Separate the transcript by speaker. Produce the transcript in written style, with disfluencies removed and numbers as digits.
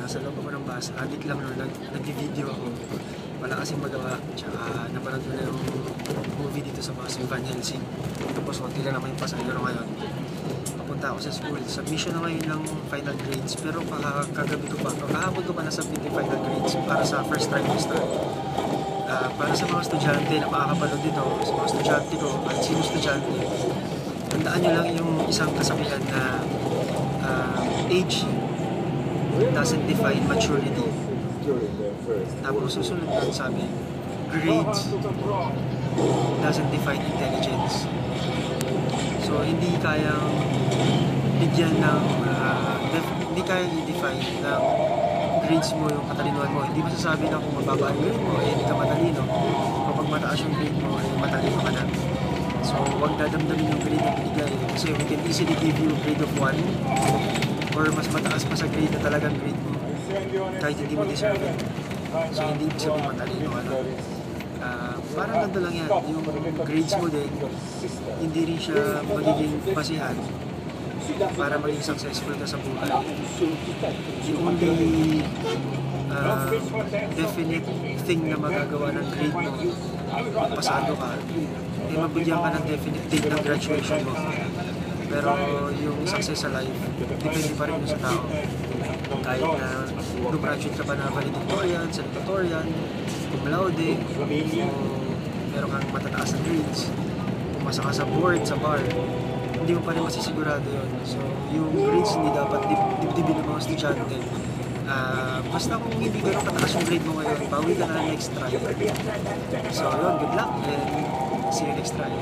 Speaker 1: nasa loob ako ng bus, addict lang nun, nag-video ako. Wala kasing magawa, tsaka napanood ko na yung movie dito sa bus, yung Van Helsing. Tapos konti lang naman yung pasahero ngayon. Papunta ako sa school, submission na ngayon ng final grades, pero kahapon ko pa nasubmit yung final grades para sa first trimester. Para sa mga estudyante na makakapanood dito, sa mga estudyante ko, at sino estudyante, tandaan nyo lang yung isang kasabihan na age doesn't define maturity. Tapos susunod doon sabi, grades doesn't define intelligence. So hindi kayang bigyan ng, hindi kayang i-define ng grades mo yung katalinuhan mo. Hindi masasabi na kung mababa ang grade mo, hindi ka matalino. Kapag mataas yung grade mo, matalino ka na. So huwag dadamdamin yung grade na binigay. Kasi we can easily give you a grade of 1 or mas mataas pa sa grade na talagang grade mo kahit hindi mo deserve it. So hindi ibig sabihin matalino ka na. Parang ganito lang yan, yung grades mo din, hindi rin siya magiging basihan para maging successful ka sa buhay. The only definite thing na magagawa ng grade mo, pasado ka, mabigyan ka ng definite date ng graduation mo. Pero yung success sa life, depende pa rin sa tao. Kahit na graduate ka pa na valedictorian, salutatorian, cum laude, o meron kang matataas na grades, pumasa ka sa board, sa bar, hindi mo pa rin masisigurado yun. So yung grades hindi dapat dibdibin ng mga estudyante. Basta kung hindi ka kataas yung grade mo ngayon, bawi ka na next try. So yun, good luck and see you next try.